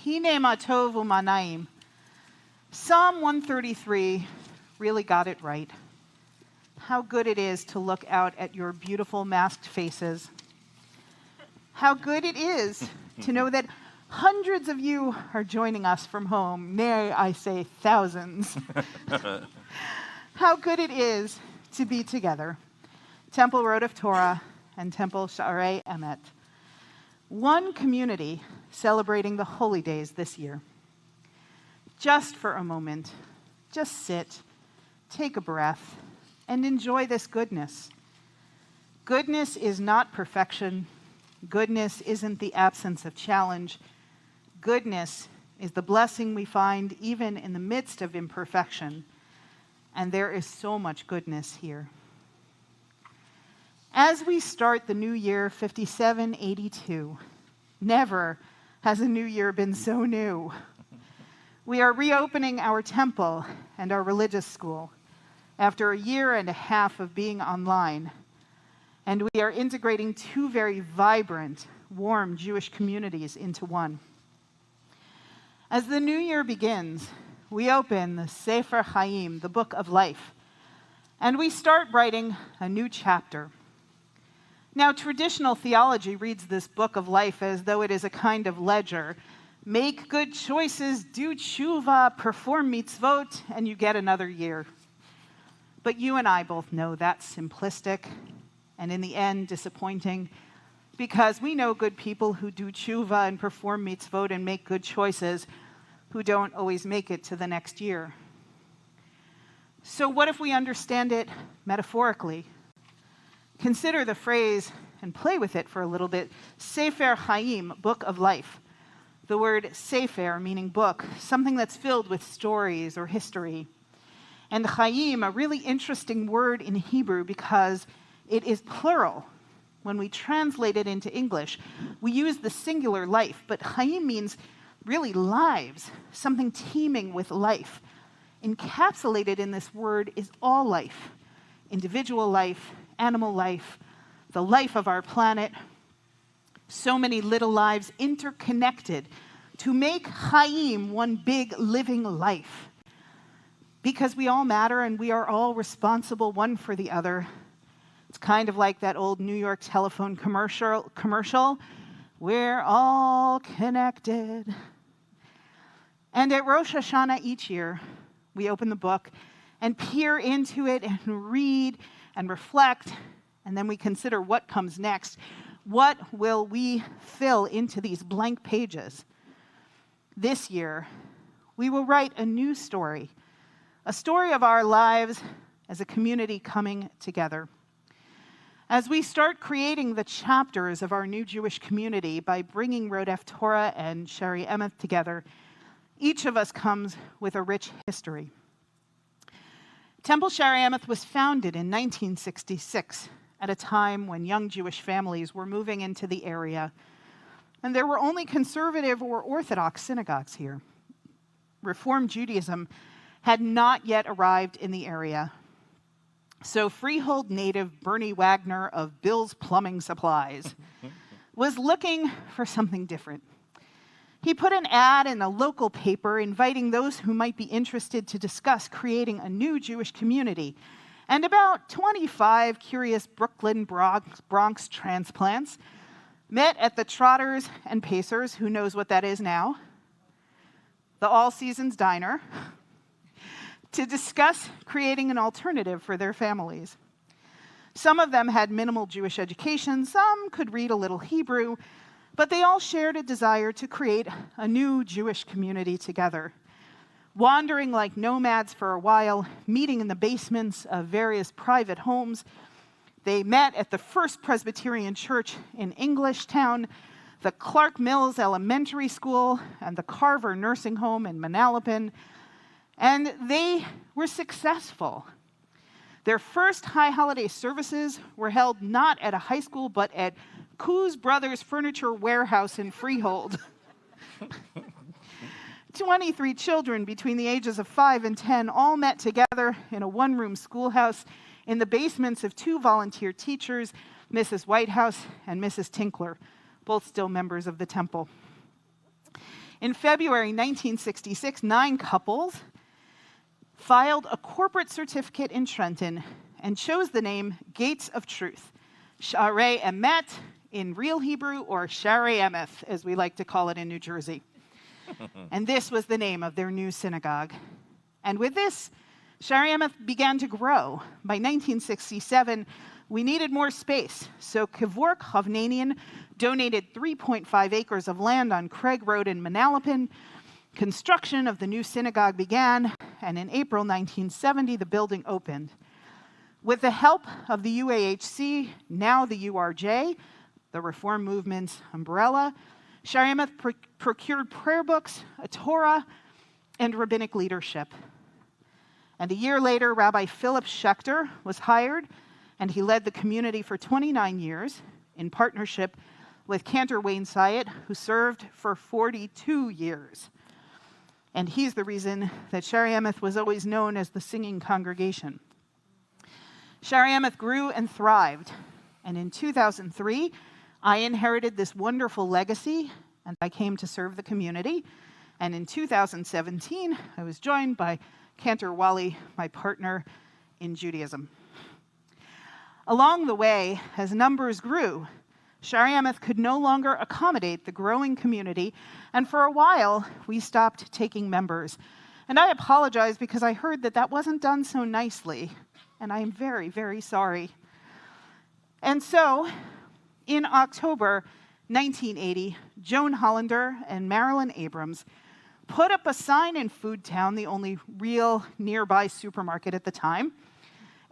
Hine ma tov u'manaim. Psalm 133 really got it right. How good it is to look out at your beautiful masked faces. How good it is to know that hundreds of you are joining us from home. Nay, I say thousands. How good it is to be together. Temple Road of Torah and Temple Sha'arei Emet. One community celebrating the holy days this year. Just for a moment, just sit, take a breath, and enjoy this goodness. Goodness is not perfection. Goodness isn't the absence of challenge. Goodness is the blessing we find even in the midst of imperfection. And there is so much goodness here. As we start the new year 5782, never has a new year been so new. We are reopening our temple and our religious school after a year and a half of being online. And we are integrating two very vibrant, warm Jewish communities into one. As the new year begins, we open the Sefer Chaim, the book of life, and we start writing a new chapter. Now, traditional theology reads this book of life as though it is a kind of ledger. Make good choices, do tshuva, perform mitzvot, and you get another year. But you and I both know that's simplistic and in the end disappointing, because we know good people who do tshuva and perform mitzvot and make good choices who don't always make it to the next year. So what if we understand it metaphorically? Consider the phrase and play with it for a little bit. Sefer Chaim, book of life. The word sefer, meaning book, something that's filled with stories or history. And Chaim, a really interesting word in Hebrew because it is plural. When we translate it into English, we use the singular life, but Chaim means really lives, something teeming with life. Encapsulated in this word is all life, individual life, animal life, the life of our planet. So many little lives interconnected to make Chaim one big living life. Because we all matter and we are all responsible one for the other. It's kind of like that old New York telephone commercial. We're all connected. And at Rosh Hashanah each year, we open the book and peer into it and read and reflect, and then we consider what comes next. What will we fill into these blank pages? This year, we will write a new story, a story of our lives as a community coming together. As we start creating the chapters of our new Jewish community by bringing Rodef Torah and Shari Emet together, each of us comes with a rich history. Temple Shari Emet was founded in 1966 at a time when young Jewish families were moving into the area, and there were only conservative or Orthodox synagogues here. Reform Judaism had not yet arrived in the area, so Freehold native Bernie Wagner of Bill's Plumbing Supplies was looking for something different. He put an ad in a local paper inviting those who might be interested to discuss creating a new Jewish community. And about 25 curious Brooklyn Bronx transplants met at the Trotters and Pacers, who knows what that is now, the All Seasons Diner, to discuss creating an alternative for their families. Some of them had minimal Jewish education, some could read a little Hebrew, but they all shared a desire to create a new Jewish community together. Wandering like nomads for a while, meeting in the basements of various private homes, they met at the First Presbyterian Church in Englishtown, the Clark Mills Elementary School, and the Carver Nursing Home in Manalapan, and they were successful. Their first high holiday services were held not at a high school, but at Coos Brothers Furniture Warehouse in Freehold. 23 children between the ages of 5 and 10 all met together in a one-room schoolhouse in the basements of two volunteer teachers, Mrs. Whitehouse and Mrs. Tinkler, both still members of the temple. In February 1966, 9 couples filed a corporate certificate in Trenton and chose the name Gates of Truth, Sharei Emet in real Hebrew, or Sharei Emeth, as we like to call it in New Jersey. And this was the name of their new synagogue. And with this, Sharei Emeth began to grow. By 1967, we needed more space, so Kevork Hovnanian donated 3.5 acres of land on Craig Road in Manalapan. Construction of the new synagogue began, and in April 1970, the building opened. With the help of the UAHC, now the URJ, the Reform Movement's umbrella, Sharei Emeth procured prayer books, a Torah, and rabbinic leadership. And a year later, Rabbi Philip Schechter was hired, and he led the community for 29 years in partnership with Cantor Wayne Syatt, who served for 42 years. And he's the reason that Sharei Emeth was always known as the singing congregation. Sharei Emeth grew and thrived, and in 2003, I inherited this wonderful legacy, and I came to serve the community. And in 2017, I was joined by Cantor Wally, my partner in Judaism. Along the way, as numbers grew, Sharei Emeth could no longer accommodate the growing community, and for a while, we stopped taking members. And I apologize because I heard that wasn't done so nicely, and I am very, very sorry. And so, in October 1980, Joan Hollander and Marilyn Abrams put up a sign in Foodtown, the only real nearby supermarket at the time,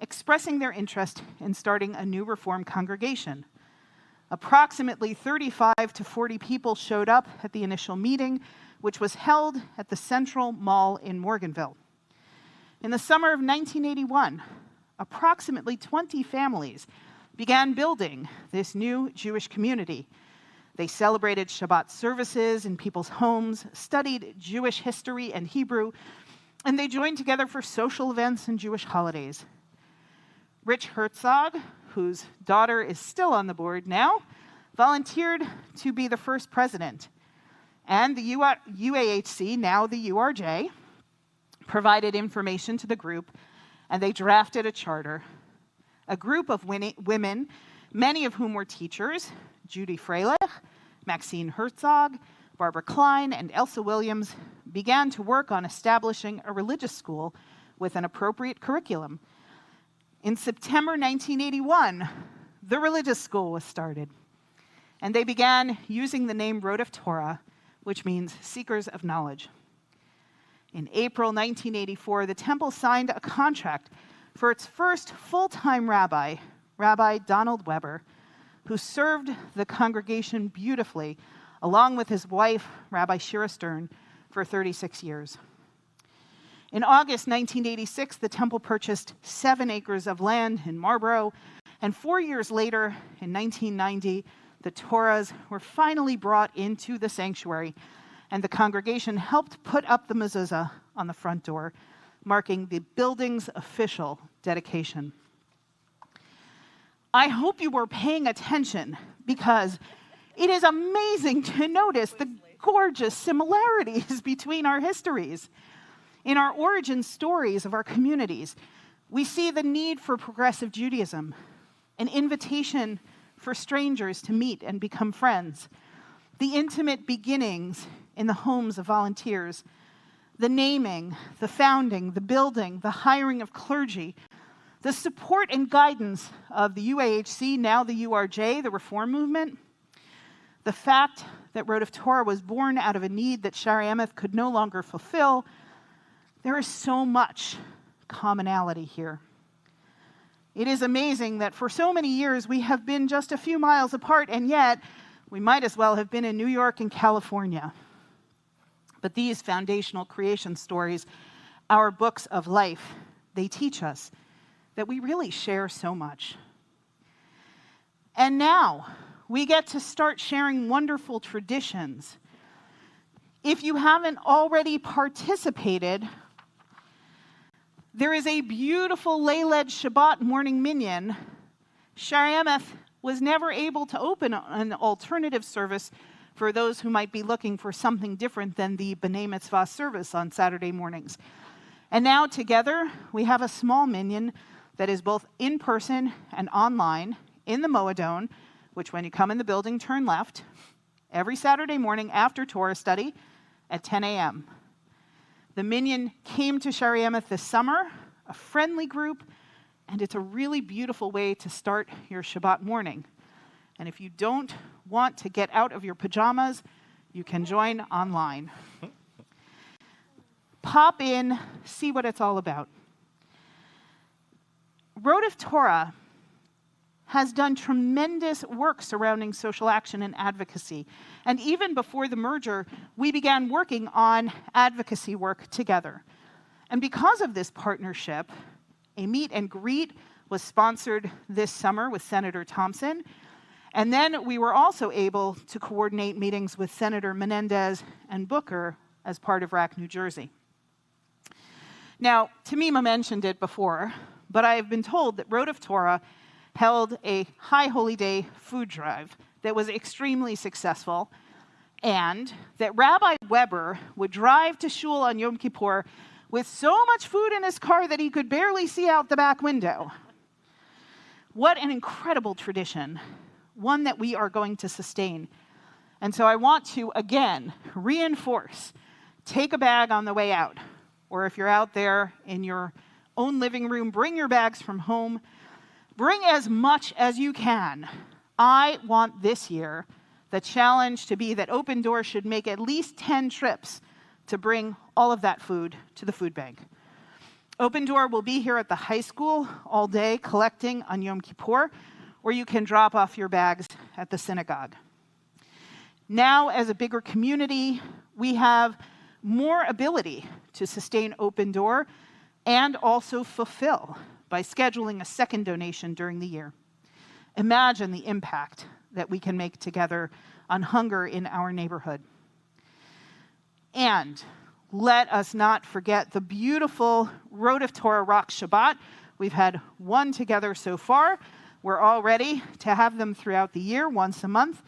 expressing their interest in starting a new Reform congregation. Approximately 35 to 40 people showed up at the initial meeting, which was held at the Central Mall in Morganville. In the summer of 1981, approximately 20 families began building this new Jewish community. They celebrated Shabbat services in people's homes, studied Jewish history and Hebrew, and they joined together for social events and Jewish holidays. Rich Herzog, whose daughter is still on the board now, volunteered to be the first president. And the UAHC, now the URJ, provided information to the group, and they drafted a charter. A group of women, many of whom were teachers, Judy Freilich, Maxine Herzog, Barbara Klein, and Elsa Williams, began to work on establishing a religious school with an appropriate curriculum. In September 1981, the religious school was started, and they began using the name Road of Torah, which means seekers of knowledge. In April 1984, the temple signed a contract for its first full-time rabbi, Rabbi Donald Weber, who served the congregation beautifully, along with his wife, Rabbi Shira Stern, for 36 years. In August 1986, the temple purchased 7 acres of land in Marlborough, and 4 years later, in 1990, the Torahs were finally brought into the sanctuary, and the congregation helped put up the mezuzah on the front door, marking the building's official dedication. I hope you were paying attention, because it is amazing to notice the gorgeous similarities between our histories. In our origin stories of our communities, we see the need for progressive Judaism, an invitation for strangers to meet and become friends, the intimate beginnings in the homes of volunteers, the naming, the founding, the building, the hiring of clergy, the support and guidance of the UAHC, now the URJ, the Reform Movement, the fact that Road of Torah was born out of a need that Sharei Emeth could no longer fulfill. There is so much commonality here. It is amazing that for so many years we have been just a few miles apart, and yet we might as well have been in New York and California. But these foundational creation stories, our books of life, they teach us that we really share so much. And now we get to start sharing wonderful traditions. If you haven't already participated, there is a beautiful Leiled Shabbat morning minyan. Sharei Emeth was never able to open an alternative service for those who might be looking for something different than the B'nai Mitzvah service on Saturday mornings. And now together, we have a small minyan that is both in person and online in the Moadone, which when you come in the building, turn left, every Saturday morning after Torah study at 10 a.m. The minyan came to Shari Emeth this summer, a friendly group, and it's a really beautiful way to start your Shabbat morning. And if you don't want to get out of your pajamas, you can join online. Pop in, see what it's all about. Rodef Torah has done tremendous work surrounding social action and advocacy. And even before the merger, we began working on advocacy work together. And because of this partnership, a meet and greet was sponsored this summer with Senator Thompson. And then we were also able to coordinate meetings with Senator Menendez and Booker as part of RAC New Jersey. Now, Tamima mentioned it before, but I have been told that Rodef Torah held a High Holy Day food drive that was extremely successful, and that Rabbi Weber would drive to shul on Yom Kippur with so much food in his car that he could barely see out the back window. What an incredible tradition, one that we are going to sustain. And so I want to, again, reinforce, take a bag on the way out, or if you're out there in your own living room, bring your bags from home. Bring as much as you can. I want this year the challenge to be that Open Door should make at least 10 trips to bring all of that food to the food bank. Open Door will be here at the high school all day collecting on Yom Kippur, or you can drop off your bags at the synagogue. Now, as a bigger community, we have more ability to sustain Open Door and also fulfill by scheduling a second donation during the year. Imagine the impact that we can make together on hunger in our neighborhood. And let us not forget the beautiful Rodef Torah Rock Shabbat. We've had one together so far. We're all ready to have them throughout the year, once a month.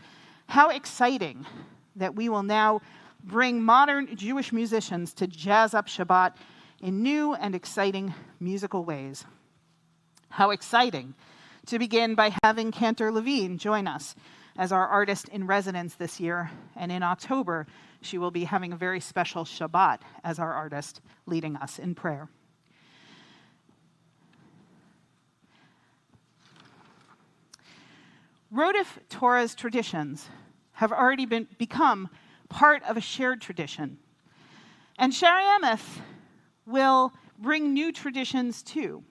How exciting that we will now bring modern Jewish musicians to jazz up Shabbat in new and exciting musical ways. How exciting to begin by having Cantor Levine join us as our artist in residence this year. And in October, she will be having a very special Shabbat as our artist, leading us in prayer. Rodef Torah's traditions have already become part of a shared tradition. And Shari Emeth will bring new traditions too.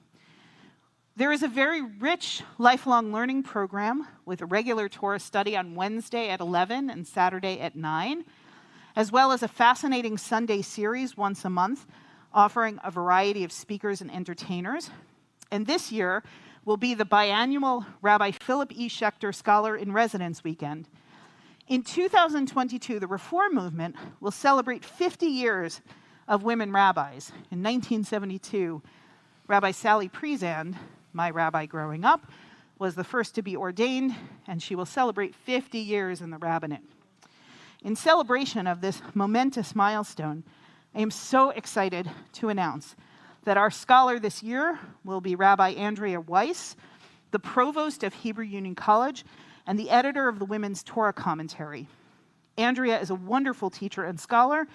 There is a very rich lifelong learning program with a regular Torah study on Wednesday at 11 and Saturday at 9, as well as a fascinating Sunday series once a month offering a variety of speakers and entertainers. And this year will be the biannual Rabbi Philip E. Schechter Scholar in Residence Weekend. In 2022, the Reform movement will celebrate 50 years of women rabbis. In 1972, Rabbi Sally Priesand, my rabbi growing up, was the first to be ordained, and she will celebrate 50 years in the rabbinate. In celebration of this momentous milestone, I am so excited to announce that our scholar this year will be Rabbi Andrea Weiss, the provost of Hebrew Union College and the editor of the Women's Torah Commentary. Andrea is a wonderful teacher and scholar,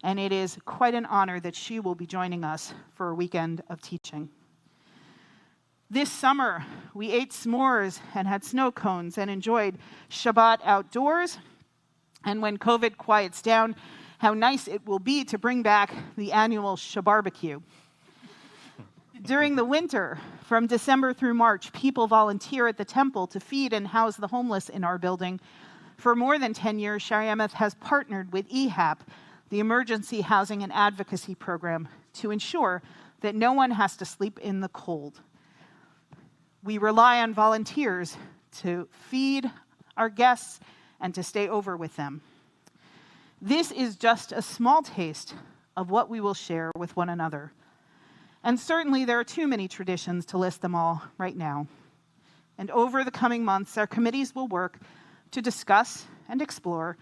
and it is quite an honor that she will be joining us for a weekend of teaching. This summer, we ate s'mores and had snow cones and enjoyed Shabbat outdoors. And when COVID quiets down, how nice it will be to bring back the annual Shabarbecue. During the winter, from December through March, people volunteer at the temple to feed and house the homeless in our building. For more than 10 years, Shari Emeth has partnered with EHAP, the Emergency Housing and Advocacy Program, to ensure that no one has to sleep in the cold. We rely on volunteers to feed our guests and to stay over with them. This is just a small taste of what we will share with one another. And certainly there are too many traditions to list them all right now. And over the coming months, our committees will work to discuss and explore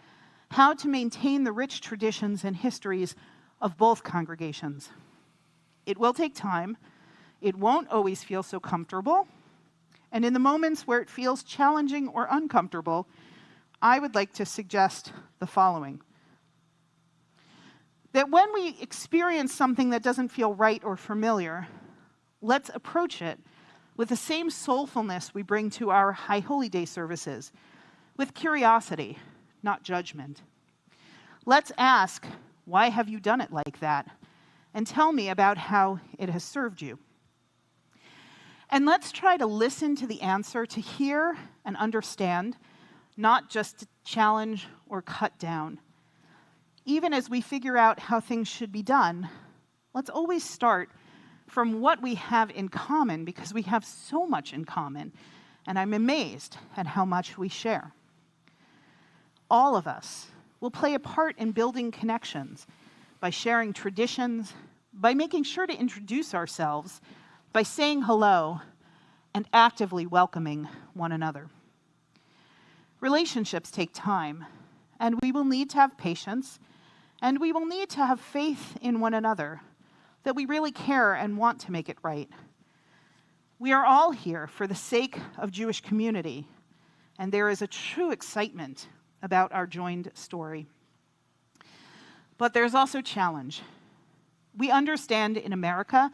how to maintain the rich traditions and histories of both congregations. It will take time. It won't always feel so comfortable. And in the moments where it feels challenging or uncomfortable, I would like to suggest the following. That when we experience something that doesn't feel right or familiar, let's approach it with the same soulfulness we bring to our High Holy Day services, with curiosity, not judgment. Let's ask, why have you done it like that? And tell me about how it has served you. And let's try to listen to the answer, to hear and understand, not just to challenge or cut down. Even as we figure out how things should be done, let's always start from what we have in common, because we have so much in common, and I'm amazed at how much we share. All of us will play a part in building connections by sharing traditions, by making sure to introduce ourselves, by saying hello, and actively welcoming one another. Relationships take time, and we will need to have patience, and we will need to have faith in one another, that we really care and want to make it right. We are all here for the sake of Jewish community, and there is a true excitement about our joined story. But there's also challenge. We understand in America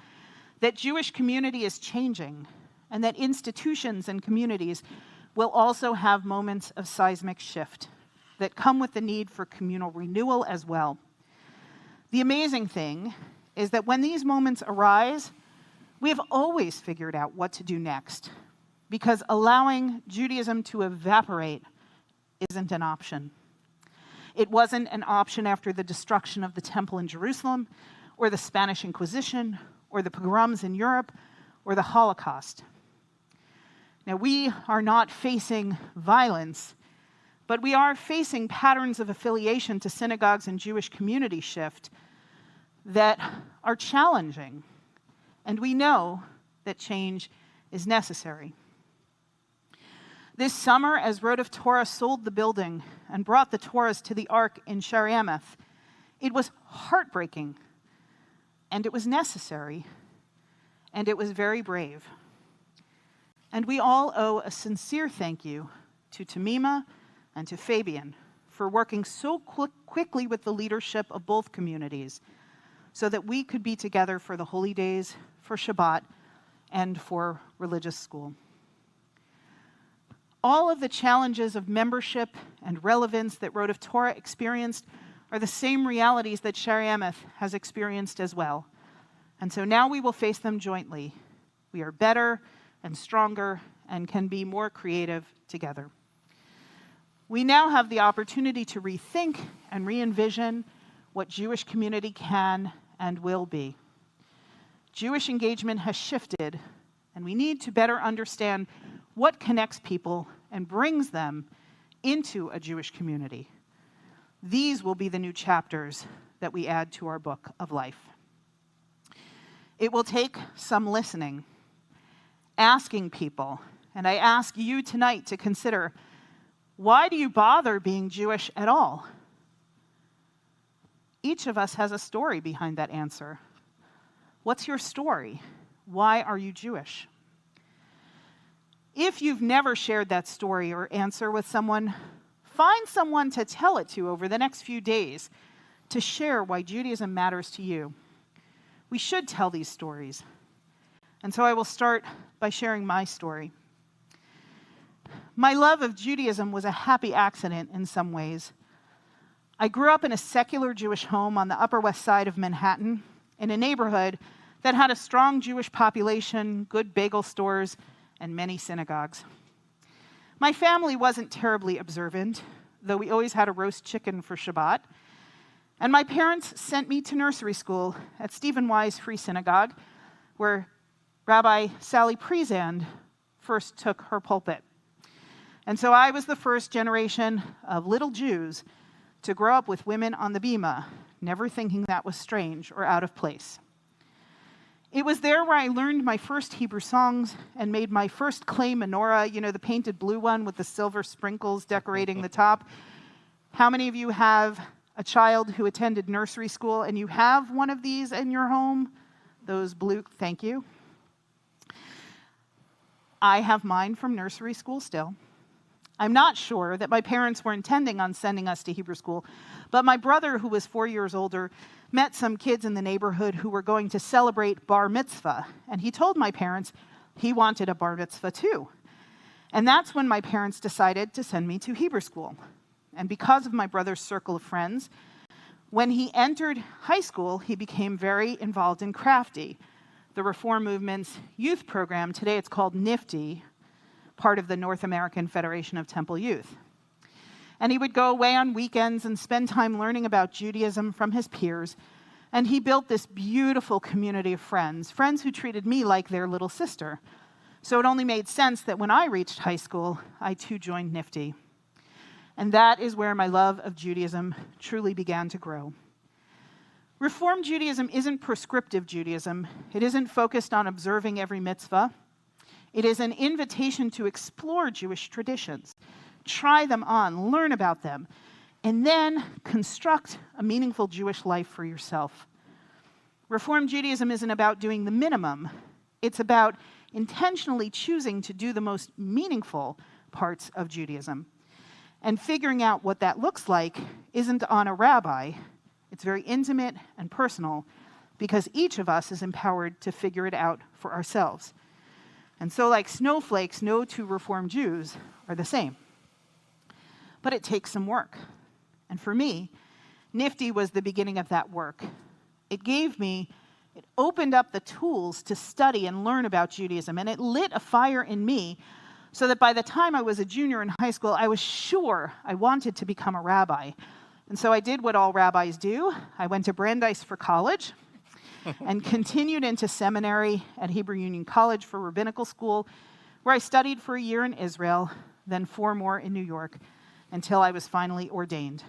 that Jewish community is changing, and that institutions and communities will also have moments of seismic shift that come with the need for communal renewal as well. The amazing thing is that when these moments arise, we have always figured out what to do next, because allowing Judaism to evaporate isn't an option. It wasn't an option after the destruction of the temple in Jerusalem, or the Spanish Inquisition, or the pogroms in Europe, or the Holocaust. Now, we are not facing violence, but we are facing patterns of affiliation to synagogues and Jewish community shift that are challenging, and we know that change is necessary. This summer, as Road of Torah sold the building and brought the Torahs to the Ark in Shariamath, it was heartbreaking, and it was necessary, and it was very brave. And we all owe a sincere thank you to Tamima and to Fabian for working so quickly with the leadership of both communities so that we could be together for the holy days, for Shabbat, and for religious school. All of the challenges of membership and relevance that Road of Torah experienced are the same realities that Shariamath has experienced as well. And so now we will face them jointly. We are better and stronger and can be more creative together. We now have the opportunity to rethink and re-envision what Jewish community can and will be. Jewish engagement has shifted, and we need to better understand what connects people and brings them into a Jewish community. These will be the new chapters that we add to our book of life. It will take some listening, asking people, and I ask you tonight to consider, why do you bother being Jewish at all? Each of us has a story behind that answer. What's your story? Why are you Jewish? If you've never shared that story or answer with someone, find someone to tell it to over the next few days to share why Judaism matters to you. We should tell these stories. And so I will start by sharing my story. My love of Judaism was a happy accident in some ways. I grew up in a secular Jewish home on the Upper West Side of Manhattan, in a neighborhood that had a strong Jewish population, good bagel stores, and many synagogues. My family wasn't terribly observant, though we always had a roast chicken for Shabbat. And my parents sent me to nursery school at Stephen Wise Free Synagogue, where Rabbi Sally Prezand first took her pulpit. And so I was the first generation of little Jews to grow up with women on the bima, never thinking that was strange or out of place. It was there where I learned my first Hebrew songs and made my first clay menorah, the painted blue one with the silver sprinkles decorating the top. How many of you have a child who attended nursery school and you have one of these in your home? Those blue, thank you. I have mine from nursery school still. I'm not sure that my parents were intending on sending us to Hebrew school, but my brother, who was 4 years older, met some kids in the neighborhood who were going to celebrate bar mitzvah, and he told my parents he wanted a bar mitzvah too. And that's when my parents decided to send me to Hebrew school. And because of my brother's circle of friends, when he entered high school, he became very involved in Crafty, the Reform Movement's youth program. Today it's called NIFTY, part of the North American Federation of Temple Youth. And he would go away on weekends and spend time learning about Judaism from his peers. And he built this beautiful community of friends who treated me like their little sister. So it only made sense that when I reached high school, I too joined NIFTY. And that is where my love of Judaism truly began to grow. Reform Judaism isn't prescriptive Judaism. It isn't focused on observing every mitzvah. It is an invitation to explore Jewish traditions, try them on, learn about them, and then construct a meaningful Jewish life for yourself. Reform Judaism isn't about doing the minimum. It's about intentionally choosing to do the most meaningful parts of Judaism. And figuring out what that looks like isn't on a rabbi. It's very intimate and personal because each of us is empowered to figure it out for ourselves. And so like snowflakes, no two Reformed Jews are the same. But it takes some work. And for me, NIFTY was the beginning of that work. It opened up the tools to study and learn about Judaism, and it lit a fire in me so that by the time I was a junior in high school, I was sure I wanted to become a rabbi. And so I did what all rabbis do. I went to Brandeis for college and continued into seminary at Hebrew Union College for rabbinical school, where I studied for a year in Israel, then 4 more in New York, until I was finally ordained.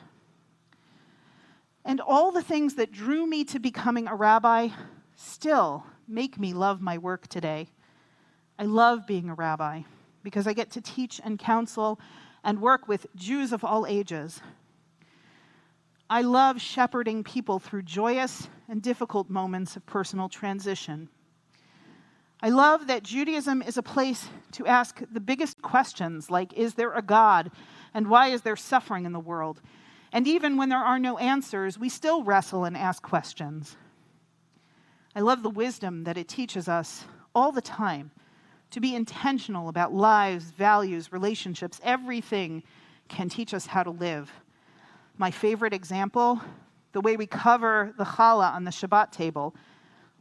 And all the things that drew me to becoming a rabbi still make me love my work today. I love being a rabbi because I get to teach and counsel and work with Jews of all ages. I love shepherding people through joyous and difficult moments of personal transition. I love that Judaism is a place to ask the biggest questions, like, is there a God? And why is there suffering in the world? And even when there are no answers, we still wrestle and ask questions. I love the wisdom that it teaches us all the time to be intentional about lives, values, relationships. Everything can teach us how to live. My favorite example, the way we cover the challah on the Shabbat table.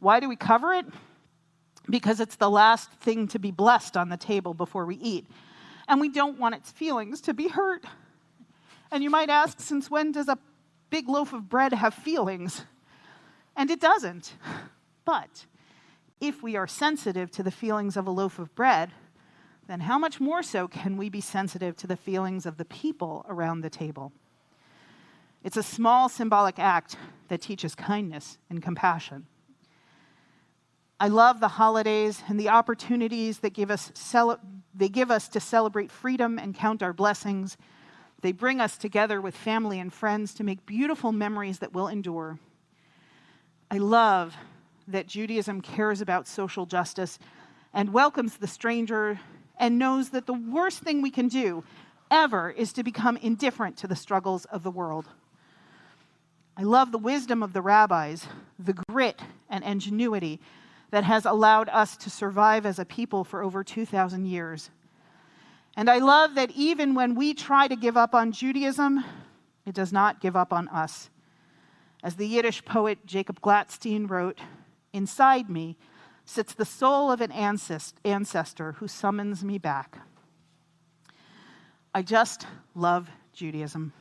Why do we cover it? Because it's the last thing to be blessed on the table before we eat. And we don't want its feelings to be hurt. And you might ask, since when does a big loaf of bread have feelings? And it doesn't. But if we are sensitive to the feelings of a loaf of bread, then how much more so can we be sensitive to the feelings of the people around the table? It's a small symbolic act that teaches kindness and compassion. I love the holidays and the opportunities that they give us to celebrate freedom and count our blessings. They bring us together with family and friends to make beautiful memories that will endure. I love that Judaism cares about social justice and welcomes the stranger and knows that the worst thing we can do ever is to become indifferent to the struggles of the world. I love the wisdom of the rabbis, the grit and ingenuity that has allowed us to survive as a people for over 2,000 years. And I love that even when we try to give up on Judaism, it does not give up on us. As the Yiddish poet Jacob Glatstein wrote, "Inside me sits the soul of an ancestor who summons me back." I just love Judaism.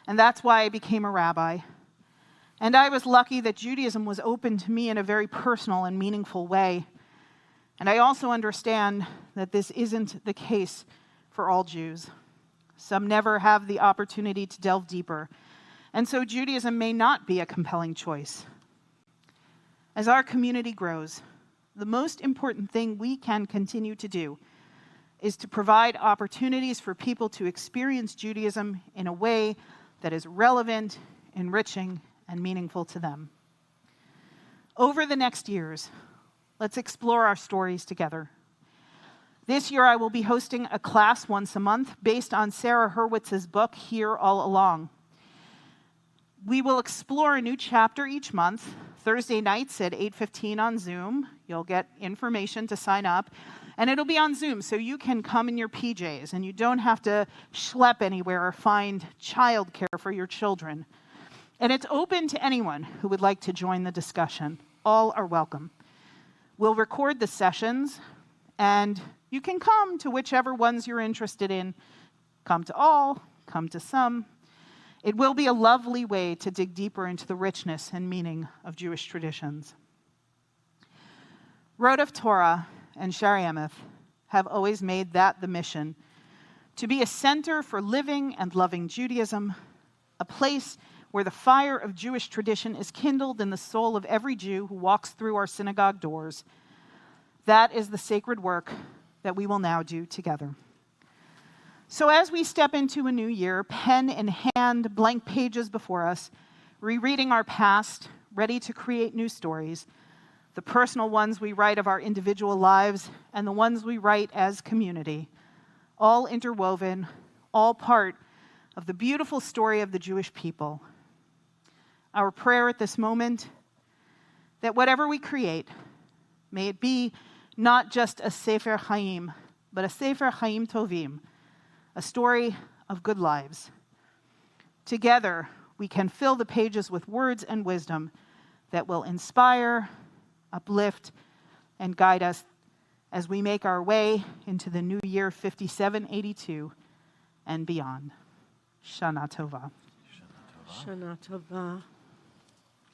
And that's why I became a rabbi. And I was lucky that Judaism was open to me in a very personal and meaningful way. And I also understand that this isn't the case for all Jews. Some never have the opportunity to delve deeper. And so Judaism may not be a compelling choice. As our community grows, the most important thing we can continue to do is to provide opportunities for people to experience Judaism in a way that is relevant, enriching, and meaningful to them. Over the next years, let's explore our stories together. This year, I will be hosting a class once a month based on Sarah Hurwitz's book, Here All Along. We will explore a new chapter each month, Thursday nights at 8:15 on Zoom. You'll get information to sign up. And it'll be on Zoom, so you can come in your PJs, and you don't have to schlep anywhere or find childcare for your children. And it's open to anyone who would like to join the discussion. All are welcome. We'll record the sessions, and you can come to whichever ones you're interested in. Come to all, come to some. It will be a lovely way to dig deeper into the richness and meaning of Jewish traditions. Road of Torah and Shari Emeth have always made that the mission, to be a center for living and loving Judaism, a place where the fire of Jewish tradition is kindled in the soul of every Jew who walks through our synagogue doors. That is the sacred work that we will now do together. So as we step into a new year, pen in hand, blank pages before us, rereading our past, ready to create new stories, the personal ones we write of our individual lives and the ones we write as community, all interwoven, all part of the beautiful story of the Jewish people. Our prayer at this moment, that whatever we create, may it be not just a Sefer Chaim, but a Sefer Chaim Tovim, a story of good lives. Together, we can fill the pages with words and wisdom that will inspire, uplift, and guide us as we make our way into the new year 5782 and beyond. Shana Tova. Shana Tova.